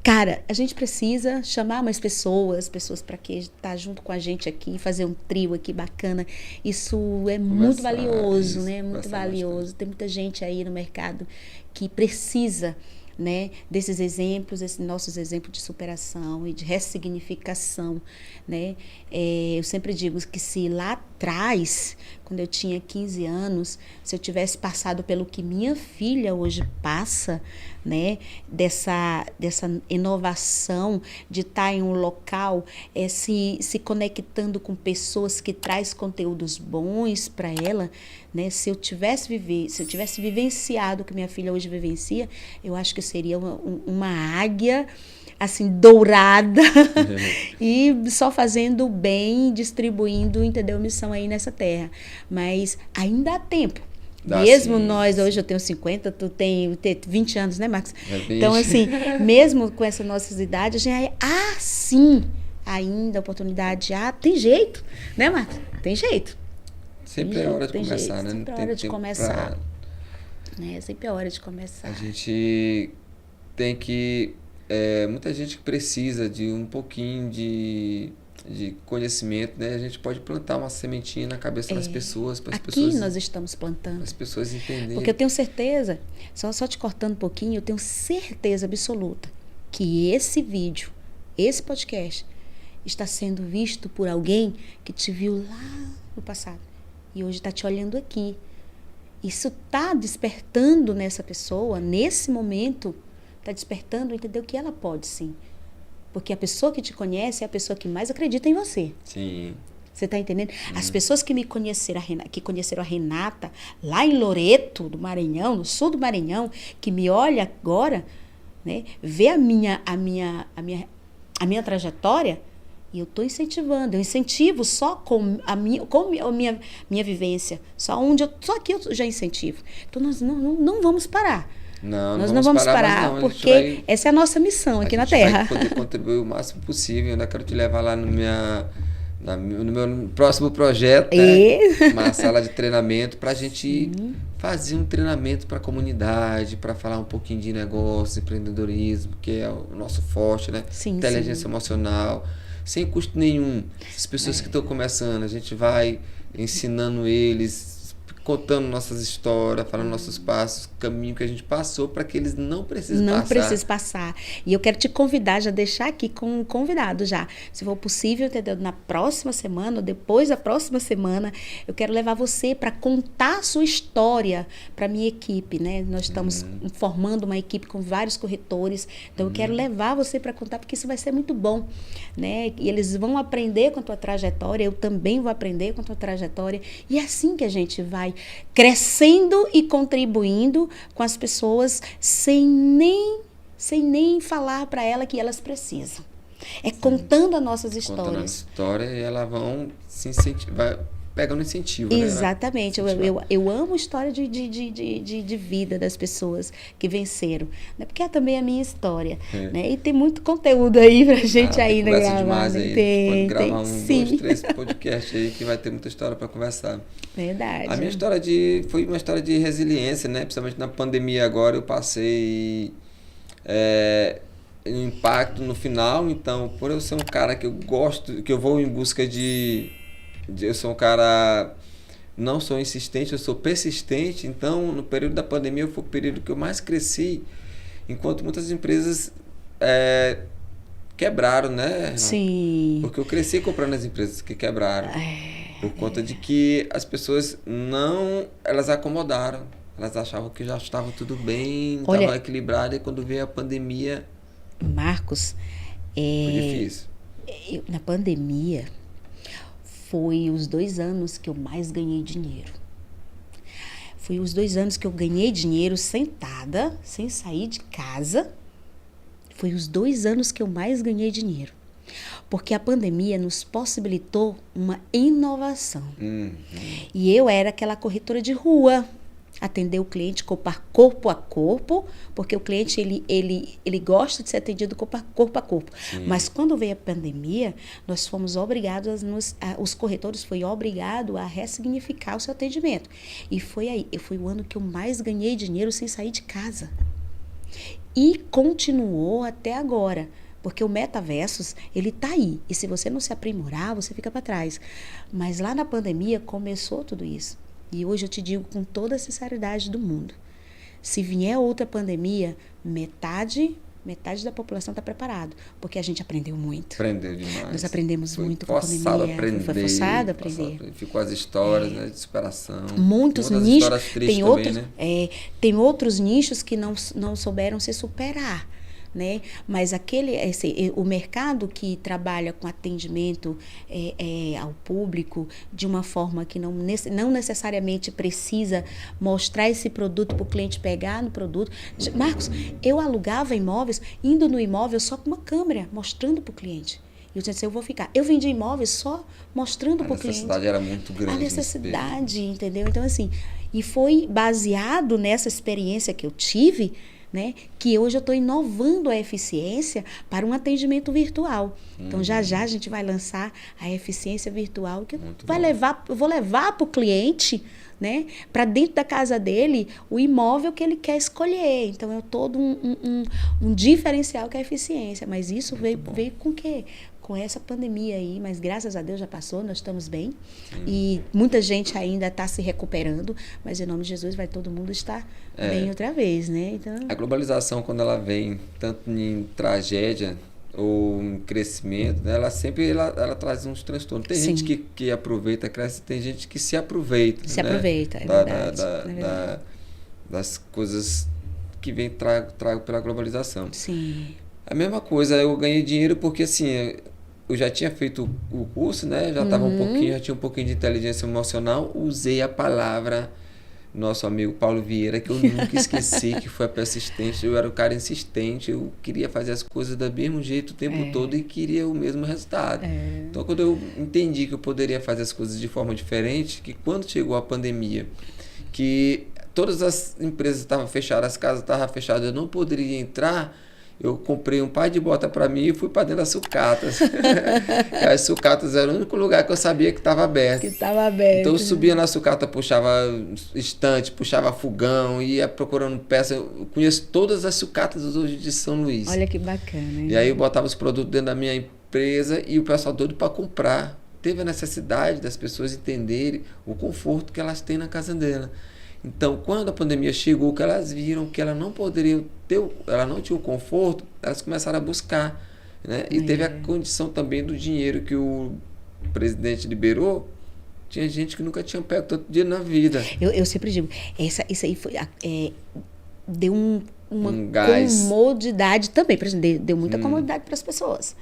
cara, a gente precisa chamar mais pessoas para que estar junto com a gente aqui, fazer um trio aqui bacana. Isso é muito valioso, né? Muito valioso. Tem muita gente aí no mercado que precisa né, desses exemplos, esses nossos exemplos de superação e de ressignificação, né? Eu sempre digo que se lá atrás, quando eu tinha 15 anos, se eu tivesse passado pelo que minha filha hoje passa, né, dessa inovação de estar em um local, se conectando com pessoas que traz conteúdos bons para ela, né? Se eu tivesse vivenciado o que minha filha hoje vivencia, eu acho que seria uma águia assim, dourada e só fazendo o bem, distribuindo, entendeu? Missão aí nessa terra. Mas ainda há tempo. Mesmo nós, hoje eu tenho 50, tu tem 20 anos, né, Marcos? Então, assim, mesmo com essa nossa idade, a gente sim, ainda a oportunidade, tem jeito, né, Marcos? Tem jeito. Sempre é hora de começar, né? Sempre é hora de começar. Sempre é hora de começar. A gente tem que... muita gente precisa de um pouquinho de conhecimento, né? A gente pode plantar uma sementinha na cabeça das pessoas, para as pessoas... Aqui nós estamos plantando. As pessoas entenderem. Porque eu tenho certeza, só te cortando um pouquinho, eu tenho certeza absoluta que esse vídeo, esse podcast, está sendo visto por alguém que te viu lá no passado e hoje está te olhando aqui. Isso está despertando nessa pessoa, nesse momento, está despertando, entendeu? Que ela pode sim. Porque a pessoa que te conhece é a pessoa que mais acredita em você. Sim. Você está entendendo? As pessoas que me conheceram, que conheceram a Renata lá em Loreto, do Maranhão, no sul do Maranhão, que me olha agora, né, vê a minha trajetória, e eu estou incentivando. Eu incentivo só com a minha vivência. Só aqui eu já incentivo. Então, nós não vamos parar. Nós não vamos parar, porque essa é a nossa missão aqui na Terra. Vai poder contribuir o máximo possível. Eu ainda quero te levar lá no meu próximo projeto, né? Uma sala de treinamento, para a gente fazer um treinamento para a comunidade, para falar um pouquinho de negócio, empreendedorismo, que é o nosso forte, né? Sim, inteligência emocional, sem custo nenhum. As pessoas que estão começando, a gente vai ensinando eles, contando nossas histórias, falando nossos passos, o caminho que a gente passou para que eles não precisem passar. Não precisem passar. E eu quero te convidar, já deixar aqui com um convidado já. Se for possível, entendeu? Na próxima semana, ou depois da próxima semana, eu quero levar você para contar a sua história para a minha equipe, né? Nós estamos formando uma equipe com vários corretores, então eu quero levar você para contar, porque isso vai ser muito bom, né? E eles vão aprender com a tua trajetória, eu também vou aprender com a tua trajetória, e é assim que a gente vai crescendo e contribuindo com as pessoas sem nem falar para ela que elas precisam. Contando as nossas histórias. Contando a história, e elas vão se incentivar, pegando incentivo. Exatamente. Né? Eu amo a história de vida das pessoas que venceram. Né? Porque é também a minha história. Né? E tem muito conteúdo aí pra gente ainda gravar. Demais aí. Pode gravar 2, 3 podcasts aí que vai ter muita história para conversar. Verdade. A minha história foi uma história de resiliência, né? Principalmente na pandemia agora eu passei um impacto no final. Então, por eu ser um cara que eu gosto, que eu vou em busca eu sou um cara, não sou insistente, eu sou persistente. Então, no período da pandemia foi o período que eu mais cresci, enquanto muitas empresas quebraram, né? Sim. Porque eu cresci comprando as empresas que quebraram. Por conta de que as pessoas elas acomodaram. Elas achavam que já estava tudo bem, estavam equilibradas, e quando veio a pandemia... Marcos, foi difícil. Na pandemia, foi os 2 anos que eu mais ganhei dinheiro. Foi os 2 anos que eu ganhei dinheiro sentada, sem sair de casa. Foi os 2 anos que eu mais ganhei dinheiro. Porque a pandemia nos possibilitou uma inovação. E eu era aquela corretora de rua, atender o cliente corpo a corpo, porque o cliente ele gosta de ser atendido corpo a corpo. Sim. Mas quando veio a pandemia, nós fomos obrigados, os corretores foram obrigados a ressignificar o seu atendimento. E foi o ano que eu mais ganhei dinheiro sem sair de casa. E continuou até agora. Porque o metaverso, ele tá aí. E se você não se aprimorar, você fica para trás. Mas lá na pandemia começou tudo isso. E hoje eu te digo com toda a sinceridade do mundo. Se vier outra pandemia, metade da população está preparada, porque a gente aprendeu muito. Aprendeu demais. Nós aprendemos muito com a Forçado pandemia. a aprender. Foi forçado a aprender. Ficou as histórias, né, de superação. Muitos Tem nichos. histórias tristes também, né? Tem outros nichos que não souberam se superar. Né? Mas o mercado que trabalha com atendimento ao público de uma forma que não necessariamente precisa mostrar esse produto para o cliente pegar no produto. Marcos, eu alugava imóveis indo no imóvel só com uma câmera, mostrando para o cliente. E eu disse, eu vou ficar. Eu vendi imóveis só mostrando para o cliente. A necessidade era muito grande. A necessidade, entendeu? Então, assim, e foi baseado nessa experiência que eu tive, né, que hoje eu estou inovando a eficiência para um atendimento virtual. Então, já a gente vai lançar a eficiência virtual, que eu vou levar para o cliente, né, para dentro da casa dele, o imóvel que ele quer escolher. Então, é todo um diferencial que é a eficiência. Mas isso veio com o quê? Com essa pandemia aí, mas graças a Deus já passou, nós estamos bem. E muita gente ainda está se recuperando, mas em nome de Jesus vai todo mundo estar bem outra vez, né? Então... A globalização, quando ela vem tanto em tragédia ou em crescimento, né, ela sempre ela traz uns transtornos. Tem gente que aproveita, cresce, tem gente que se aproveita. Se aproveita, é verdade. Das coisas que vem trago pela globalização. Sim. A mesma coisa, eu ganhei dinheiro porque assim... Eu já tinha feito o curso, né? Já estava já tinha um pouquinho de inteligência emocional. Usei a palavra, nosso amigo Paulo Vieira, que eu nunca esqueci, que foi a persistência. Eu era o cara insistente, eu queria fazer as coisas do mesmo jeito o tempo todo e queria o mesmo resultado. Então, quando eu entendi que eu poderia fazer as coisas de forma diferente, que quando chegou a pandemia, que todas as empresas estavam fechadas, as casas estavam fechadas, eu não poderia entrar... Eu comprei um par de bota para mim e fui para dentro das sucatas. As sucatas eram o único lugar que eu sabia que estava aberto. Então eu subia na sucata, puxava estante, puxava fogão, ia procurando peça. Eu conheço todas as sucatas hoje de São Luís. Olha que bacana, hein? E aí eu botava os produtos dentro da minha empresa e o pessoal doido para comprar. Teve a necessidade das pessoas entenderem o conforto que elas têm na casa dela. Então, quando a pandemia chegou, que elas viram que ela não poderia ter, ela não tinha o conforto, elas começaram a buscar, né? E teve a condição também do dinheiro que o presidente liberou. Tinha gente que nunca tinha pego tanto dinheiro na vida. Eu sempre digo, isso aí foi, deu uma gás. Comodidade também, por exemplo, deu muita comodidade para as pessoas.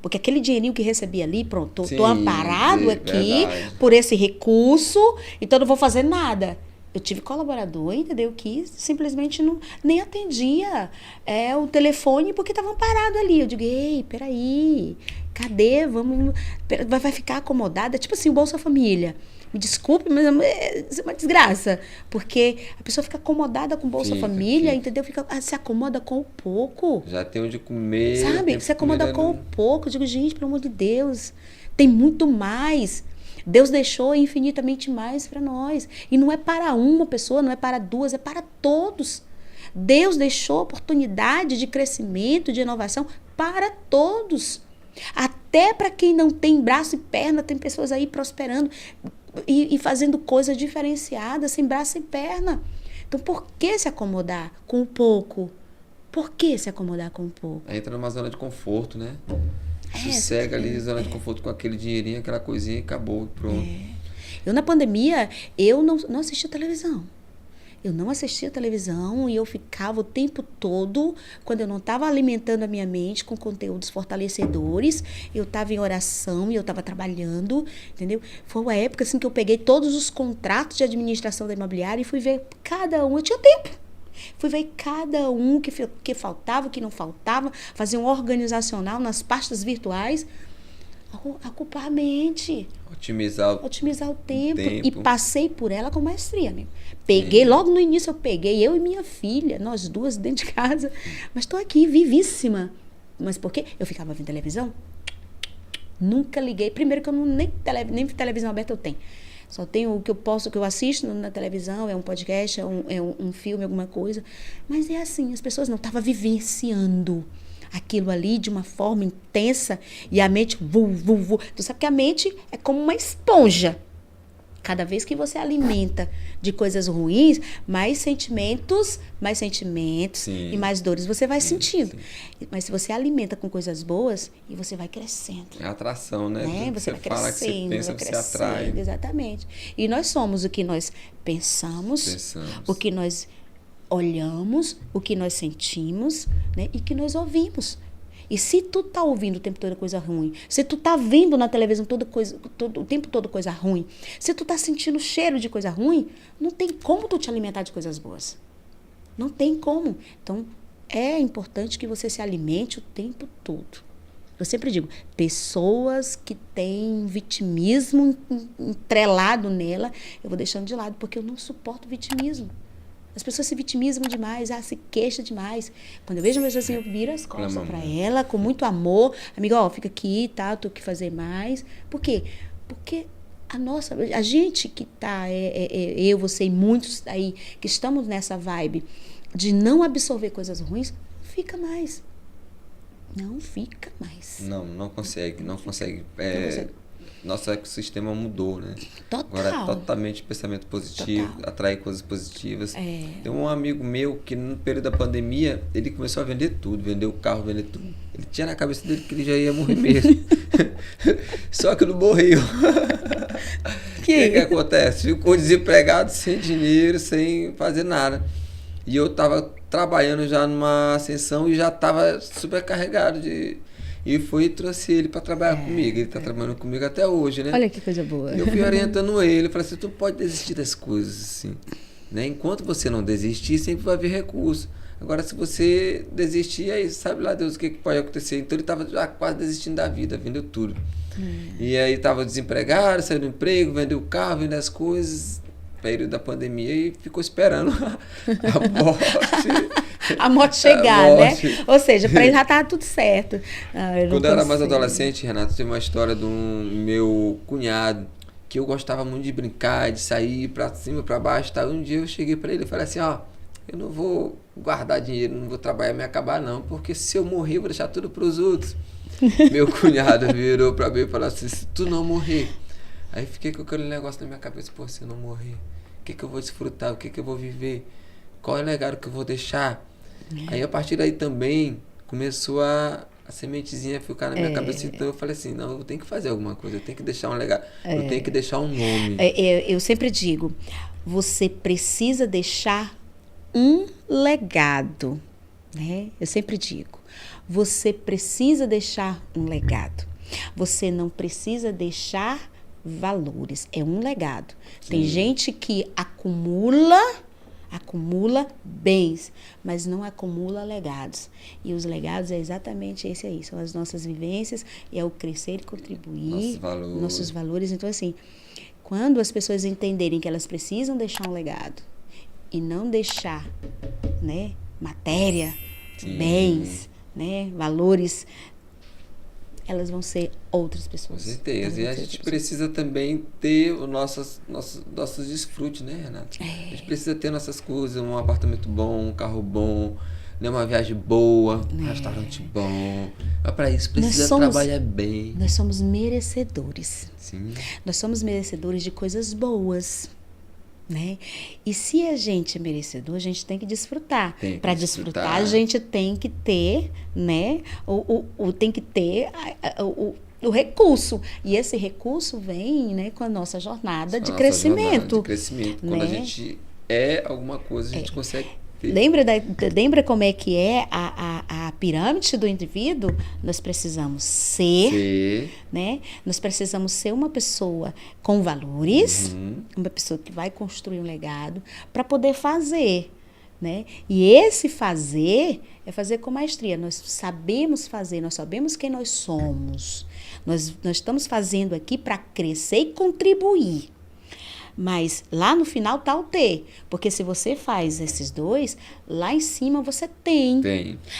Porque aquele dinheirinho que recebi ali, pronto, estou amparado aqui por esse recurso, então não vou fazer nada. Eu tive colaborador, entendeu? Que simplesmente nem atendia o telefone porque estavam parados ali. Eu digo, ei, peraí, cadê? Vai ficar acomodada? Tipo assim, o Bolsa Família. Me desculpe, mas isso é uma desgraça. Porque a pessoa fica acomodada com o Bolsa Família, entendeu? Se acomoda com o pouco. Já tem onde comer. Sabe? Se acomoda com o pouco. Eu digo, gente, pelo amor de Deus, tem muito mais. Deus deixou infinitamente mais para nós. E não é para uma pessoa, não é para duas, é para todos. Deus deixou oportunidade de crescimento, de inovação para todos. Até para quem não tem braço e perna, tem pessoas aí prosperando e fazendo coisas diferenciadas, sem braço e perna. Então, por que se acomodar com o pouco? Por que se acomodar com o pouco? Entra numa zona de conforto, né? Sossega ali, zona de conforto com aquele dinheirinho, aquela coisinha e acabou, pronto. Eu, na pandemia, eu não assistia televisão. Eu não assistia televisão e eu ficava o tempo todo, quando eu não estava alimentando a minha mente com conteúdos fortalecedores, eu estava em oração e eu estava trabalhando, entendeu? Foi uma época assim que eu peguei todos os contratos de administração da imobiliária e fui ver cada um, eu tinha tempo. Fui ver cada um que faltava, o que não faltava, fazer um organizacional nas pastas virtuais, ocupar a mente. Otimizar o tempo. E passei por ela com maestria, amigo. Peguei, logo no início eu e minha filha, nós duas dentro de casa. Mas estou aqui, vivíssima. Mas por quê? Eu ficava vendo televisão? Nunca liguei. Primeiro que eu nem televisão aberta eu tenho. Só tenho o que eu assisto na televisão, é um podcast, é um filme, alguma coisa. Mas é assim, as pessoas não estavam vivenciando aquilo ali de uma forma intensa e a mente, Tu sabe que a mente é como uma esponja. Cada vez que você alimenta de coisas ruins, mais sentimentos Sim. e mais dores você vai Sim, sentindo. sim. Mas se você alimenta com coisas boas, e você vai crescendo. É atração, né? Tudo que Você vai fala, que você crescendo, pensa, vai você crescendo, atrai. exatamente. E nós somos o que nós pensamos, o que nós olhamos, o que nós sentimos, né? E que nós ouvimos. E se tu tá ouvindo o tempo todo coisa ruim, se tu tá vendo na televisão o tempo todo coisa ruim, se tu tá sentindo cheiro de coisa ruim, não tem como tu te alimentar de coisas boas. Não tem como. Então, é importante que você se alimente o tempo todo. Eu sempre digo, pessoas que têm vitimismo entrelado nela, eu vou deixando de lado, porque eu não suporto vitimismo. As pessoas se vitimizam demais, se queixam demais. Quando eu vejo uma pessoa assim, eu viro as costas para ela, com muito amor. Amiga, fica aqui, tá? Eu tenho que fazer mais. Por quê? Porque a gente que tá, eu, você e muitos aí, que estamos nessa vibe de não absorver coisas ruins, fica mais. Não fica mais. Não consegue. Nosso ecossistema mudou, né? Total. Agora é totalmente pensamento positivo, atrair coisas positivas. Tem um amigo meu que no período da pandemia, ele começou a vender tudo, vender o carro, vender tudo. Ele tinha na cabeça dele que ele já ia morrer mesmo. Só que não morreu. O que acontece? Ficou desempregado, sem dinheiro, sem fazer nada. E eu tava trabalhando já numa ascensão e já tava super carregado E fui e trouxe ele para trabalhar comigo. Ele tá trabalhando comigo até hoje, né? Olha que coisa boa. Eu fui orientando ele. Falei assim, tu não pode desistir das coisas, assim. Né? Enquanto você não desistir, sempre vai haver recurso. Agora, se você desistir, aí sabe lá Deus o que pode acontecer. Então, ele tava já quase desistindo da vida, vendeu tudo. E aí, tava desempregado, saiu do emprego, vendeu o carro, vendeu as coisas. Período da pandemia e ficou esperando a morte chegar, né? Ou seja, para ele já tava tudo certo. Quando eu era mais adolescente, Renato, tem uma história de um meu cunhado que eu gostava muito de brincar, de sair para cima, para baixo, tá? Um dia eu cheguei para ele e falei assim, eu não vou guardar dinheiro, não vou trabalhar me acabar não, porque se eu morrer eu vou deixar tudo para os outros. Meu cunhado virou para mim e falou assim, se tu não morrer. Aí fiquei com aquele negócio na minha cabeça, pô, se eu não morrer, o que eu vou desfrutar, o que eu vou viver, qual é o legado que eu vou deixar? Aí a partir daí também começou a sementezinha ficar na minha cabeça, então eu falei assim, não, eu tenho que fazer alguma coisa, eu tenho que deixar um legado, eu tenho que deixar um nome. Eu sempre digo, você precisa deixar um legado, né? Eu sempre digo, você precisa deixar um legado, você não precisa deixar valores, é um legado. Sim. Tem gente que acumula bens, mas não acumula legados. E os legados é exatamente esse aí, são as nossas vivências, e é o crescer e contribuir, nossos valores. Então, assim, quando as pessoas entenderem que elas precisam deixar um legado e não deixar, né, matéria, Sim. Bens, né, valores, elas vão ser outras pessoas. Com certeza. E a gente precisa também ter os nossos desfrutes, né, Renato? A gente precisa ter nossas coisas, um apartamento bom, um carro bom, né, uma viagem boa, um restaurante bom. Mas para isso precisa trabalhar bem. Nós somos merecedores. Sim. Nós somos merecedores de coisas boas. Né? E se a gente é merecedor, a gente tem que desfrutar. Para desfrutar, a gente tem que ter, né? Tem que ter o recurso. E esse recurso vem, né, com a nossa jornada de crescimento. Quando a gente é alguma coisa, a gente consegue. Lembra como é que é a pirâmide do indivíduo? Nós precisamos ser, né? Nós precisamos ser uma pessoa com valores, uma pessoa que vai construir um legado para poder fazer, né? E esse fazer é fazer com maestria. Nós sabemos fazer, nós sabemos quem nós somos. Nós estamos fazendo aqui para crescer e contribuir. Mas lá no final está o ter. Porque se você faz esses dois, lá em cima você tem.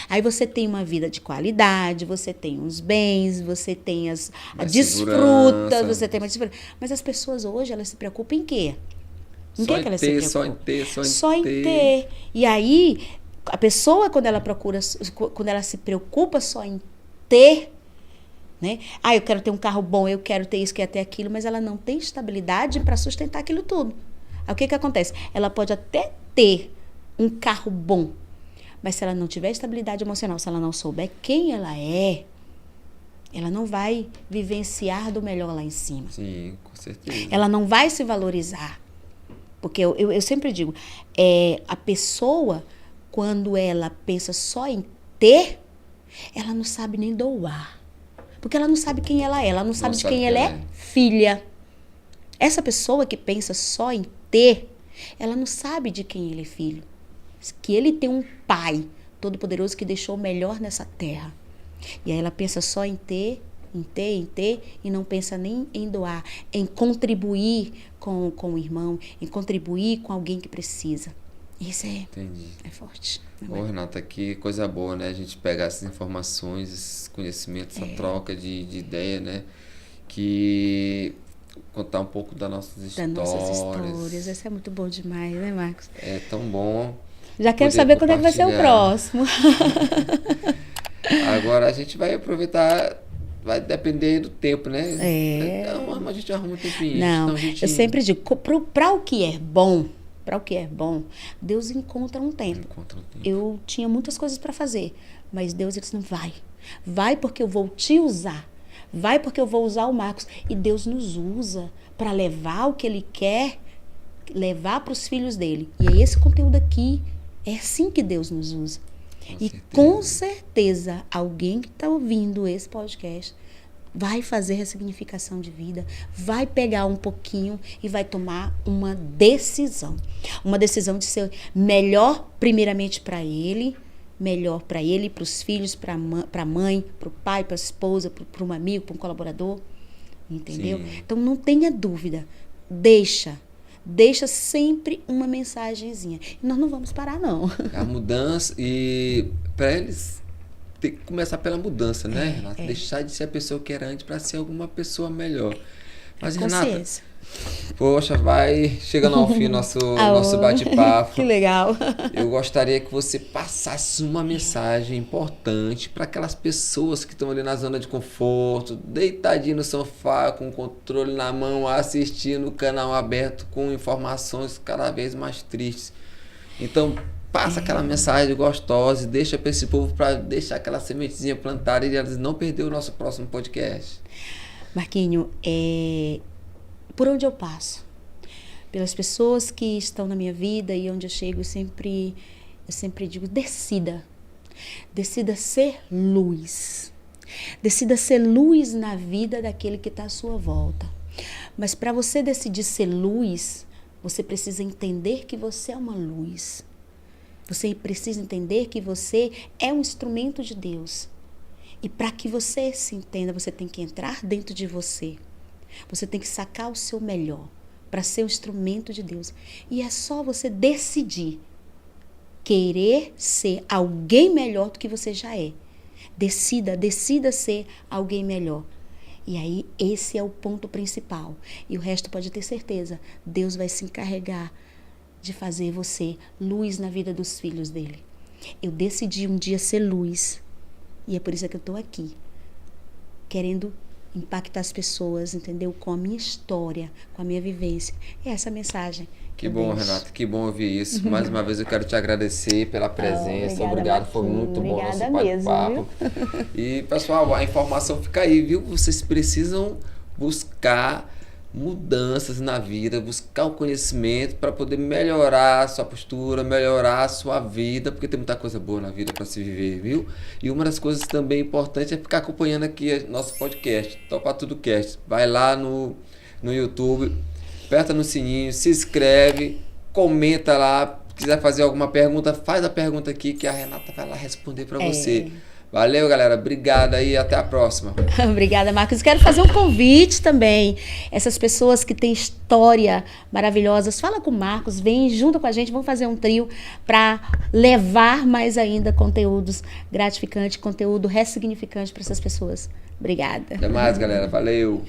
Aí você tem uma vida de qualidade, você tem os bens, você tem a desfruta, você tem uma desfruta. Mas as pessoas hoje, elas se preocupam em quê? Em que elas se preocupam? Só em ter. E aí, a pessoa, quando ela se preocupa só em ter, né? Ah, eu quero ter um carro bom, eu quero ter isso, quero ter aquilo, mas ela não tem estabilidade para sustentar aquilo tudo. Aí o que acontece? Ela pode até ter um carro bom, mas se ela não tiver estabilidade emocional, se ela não souber quem ela é, ela não vai vivenciar do melhor lá em cima. Sim, com certeza. Ela não vai se valorizar. Porque eu sempre digo, a pessoa, quando ela pensa só em ter, ela não sabe nem doar. Porque ela não sabe quem ela é, ela não sabe de quem ela é filha. Essa pessoa que pensa só em ter, ela não sabe de quem ele é filho. Que ele tem um pai todo-poderoso que deixou o melhor nessa terra. E aí ela pensa só em ter, e não pensa nem em doar, em contribuir com o irmão, em contribuir com alguém que precisa. Isso é forte. Ô, Renata, que coisa boa, né? A gente pegar essas informações, esses conhecimentos, essa troca de ideia, né? Que contar um pouco das nossas histórias. Isso é muito bom demais, né, Marcos? É tão bom. Já quero saber quando é que vai ser o próximo. Agora a gente vai aproveitar, vai depender do tempo, né? Então, a gente arruma um tempinho. Não, eu sempre digo, para o que é bom, Deus encontra um tempo. Eu tinha muitas coisas para fazer, mas Deus disse, não vai. Vai porque eu vou te usar. Vai porque eu vou usar o Marcos. E Deus nos usa para levar o que Ele quer, levar para os filhos dele. E é esse conteúdo aqui, é assim que Deus nos usa. Com certeza, alguém que está ouvindo esse podcast vai fazer ressignificação de vida, vai pegar um pouquinho e vai tomar uma decisão. Uma decisão de ser melhor, primeiramente, para ele, para os filhos, para a mãe, para o pai, para a esposa, para um amigo, para um colaborador. Entendeu? Sim. Então, não tenha dúvida. Deixa sempre uma mensagenzinha. E nós não vamos parar, não. A mudança, e para eles tem que começar pela mudança, né, Renata? Deixar de ser a pessoa que era antes para ser alguma pessoa melhor. Mas, Renata, poxa, vai chegando ao fim nosso bate-papo. Que legal. Eu gostaria que você passasse uma mensagem importante para aquelas pessoas que estão ali na zona de conforto, deitadinho no sofá, com o controle na mão, assistindo o canal aberto com informações cada vez mais tristes. Então, passa aquela mensagem gostosa e deixa para esse povo, para deixar aquela sementezinha plantada e eles não perder o nosso próximo podcast. Marquinho, por onde eu passo, pelas pessoas que estão na minha vida e onde eu chego, eu sempre digo, decida ser luz. Decida ser luz na vida daquele que está à sua volta. Mas para você decidir ser luz, você precisa entender que você é uma luz. Você precisa entender que você é um instrumento de Deus. E para que você se entenda, você tem que entrar dentro de você. Você tem que sacar o seu melhor para ser um instrumento de Deus. E é só você decidir querer ser alguém melhor do que você já é. Decida ser alguém melhor. E aí, esse é o ponto principal. E o resto pode ter certeza. Deus vai se encarregar de fazer você luz na vida dos filhos dele. Eu decidi um dia ser luz. E é por isso que eu estou aqui, querendo impactar as pessoas, entendeu? Com a minha história, com a minha vivência. É essa a mensagem. Que bom, Renata, que bom ouvir isso. Mais uma vez eu quero te agradecer pela presença. Obrigado, foi muito bom nosso bate-papo. E, pessoal, a informação fica aí, viu? Vocês precisam buscar mudanças na vida, buscar o conhecimento para poder melhorar a sua postura, melhorar a sua vida, porque tem muita coisa boa na vida para se viver, viu? E uma das coisas também importantes é ficar acompanhando aqui nosso podcast, Topa Tudo Cast. Vai lá no YouTube, aperta no sininho, se inscreve, comenta lá, se quiser fazer alguma pergunta, faz a pergunta aqui que a Renata vai lá responder para você. Valeu, galera. Obrigado aí. Até a próxima. Obrigada, Marcos. Quero fazer um convite também. Essas pessoas que têm história maravilhosas, fala com o Marcos, vem junto com a gente, vamos fazer um trio para levar mais ainda conteúdos gratificantes, conteúdo ressignificante para essas pessoas. Obrigada. Até mais, galera. Valeu.